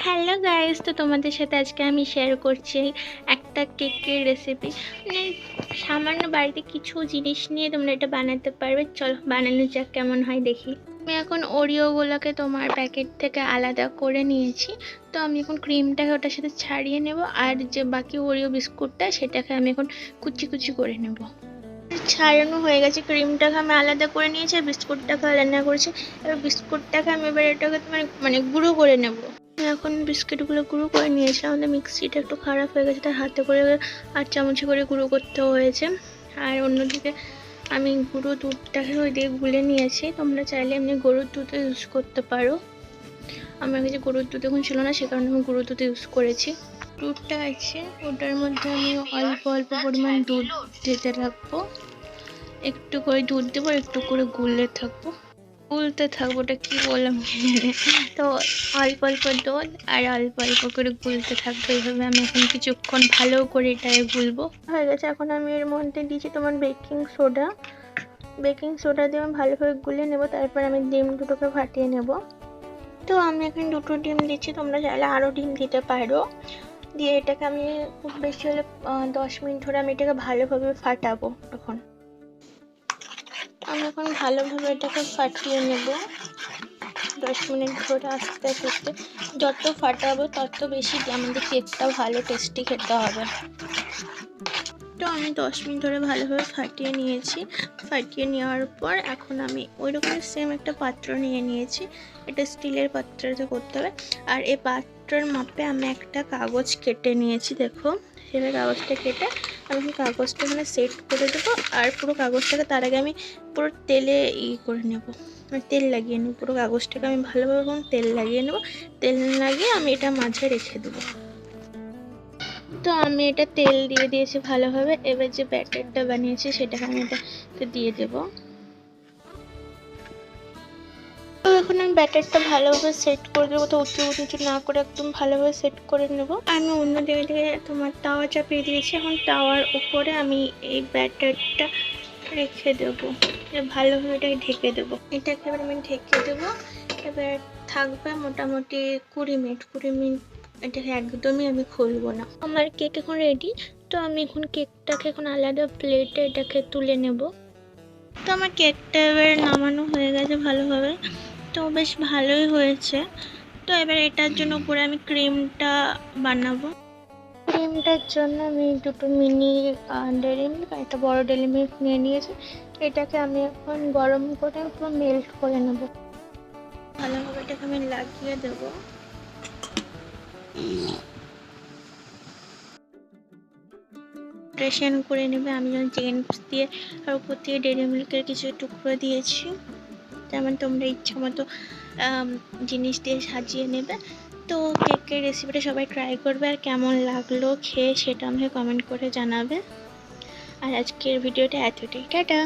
Hello guys, তো তোমাদের সাথে আজকে আমি শেয়ার করছি একটা কেকের রেসিপি। মানে সামান্য বাড়িতে কিছু জিনিস নিয়ে তোমরা এটা বানাতে পারবে। চলো বানানো যাক, কেমন হয় দেখি। আমি এখন ওরিওগুলোকে তোমার প্যাকেট থেকে আলাদা করে নিয়েছি। তো আমি এখন ক্রিমটাকে ওটার সাথে ছাড়িয়ে নেব, আর যে বাকি ওরিও বিস্কুটটা সেটাকে আমি এখন কুচি কুচি করে নেব। ছাড়ানো হয়ে গেছে, ক্রিমটাকে আমি আলাদা করে নিয়েছি আর বিস্কুটটাকে আলাদা করেছি। এবার বিস্কুটটাকে আমি এবার এটাকে মানে গুঁড়ো করে নেব। এখন বিস্কিটগুলো গুঁড়ো করে নিয়েছিলাম, আমাদের মিক্সিটা একটু খারাপ হয়ে গেছে, তাই হাতে করে আর চামচে করে গুঁড়ো করতে হয়েছে। আর অন্যদিকে আমি গুঁড়ো দুধটাকে ওই দিয়ে গুলে নিয়েছি। তোমরা চাইলে এমনি গরুর দুধ ইউজ করতে পারো। আমার কাছে গরুর দুধ এখন ছিল না, সে কারণে আমি গরুর দুধ ইউজ করেছি। দুধটা আছে, ওটার মধ্যে আমি অল্প অল্প পরিমাণ দুধ দিতে থাকবো। একটু করে দুধ দেবো, একটু করে গুলতে থাকবো। ওটা কি বললাম তো অল্প অল্প দুধ আর অল্প অল্প করে গুলতে থাকবো। এইভাবে আমি এখন কিছুক্ষণ ভালো করে এটাকে গুলবো। হয়ে গেছে, এখন আমি এর মধ্যে দিয়েছি তোমার বেকিং সোডা দিয়ে আমি ভালোভাবে গুলে নেব। তারপর আমি ডিম দুটোকে ফাটিয়ে নেব। তো আমি এখন দুটো ডিম দিচ্ছি, তোমরা চাইলে আরও ডিম দিতে পারো। দিয়ে এটাকে আমি খুব বেশি হলে 10 মিনিট ধরে আমি এটাকে ভালোভাবে ফাটাবো। আমি এখন ভালোভাবে এটাকে ফাটিয়ে নেব 10 মিনিট ধরে আস্তে আস্তে। যত ফাটাবো তত বেশি আমাদের কেকটা ভালো টেস্টি খেতে হবে। তো আমি 10 মিনিট ধরে ভালোভাবে ফাটিয়ে নিয়েছি। ফাটিয়ে নেওয়ার পর এখন আমি ওই রকম সেম একটা পাত্র নিয়ে নিয়েছি। এটা স্টিলের পাত্রতে করতে হবে। আর এই পাত্রের মাপে আমি একটা কাগজ কেটে নিয়েছি। দেখো সেভাবে কাগজটা কেটে আমি কাগজটা এখানে সেট করে দেবো। আর পুরো কাগজটাকে তার আগে আমি পুরো তেলে করে নেব, তেল লাগিয়ে নেব। পুরো কাগজটাকে আমি ভালোভাবে তেল লাগিয়ে নেব। তেল লাগিয়ে আমি এটা মাঝে রেখে দেবো। তো আমি এটা তেল দিয়ে দিয়েছি ভালোভাবে। এবার যে ব্যাটারটা বানিয়েছি সেটাকে আমি এটাকে দিয়ে দেব। তো এখন আমি ব্যাটারটা ভালোভাবে সেট করে দেবো। তো উঁচু না করে একদম ভালোভাবে সেট করে নেব। আমি অন্য দিকে তোমার তাওয়া চাপিয়ে দিয়েছি। এখন তাওয়ার উপরে আমি এই ব্যাটারটা রেখে দেবো, ভালোভাবে এটাকে ঢেকে দেবো। এটাকে এবার আমি ঢেকে দেবো। এবার থাকবে মোটামুটি 20 মিনিট। এটাকে একদমই আমি খুলবো না। আমার কেক এখন রেডি। তো আমি এখন কেকটাকে এখন আলাদা প্লেটে এটাকে তুলে নেব। তো আমার কেকটা এবার নামানো হয়ে গেছে ভালোভাবে। তো বেশ ভালোই হয়েছে। তো এবার এটার জন্য উপরে আমি ক্রিমটা বানাবো। ক্রিমটার জন্য আমি দুটো মিনি ডেয়ারি মিল্ক আর একটা বড় ডেয়ারি মিল্ক নিয়ে নিয়েছি। এটাকে আমি এখন গরম করে পুরো মেল্ট করে নেব। ভালোভাবে এটাকে আমি লাগিয়ে দেবো। ডেকোরেশন করে নেবে। আমি যেমন জেমস দিয়ে আর উপর দিয়ে ডেয়ারি মিল্কের কিছু টুকরো দিয়েছি। যেমন তোমরা ইচ্ছা মতো জিনিস দিয়ে সাজিয়ে নেবে। তো কেকের রেসিপিটা সবাই ট্রাই করবে, আর কেমন লাগলো খেয়ে সেটা আমাকে কমেন্ট করে জানাবে। আর আজকের ভিডিওটা এতটাই, টাটা।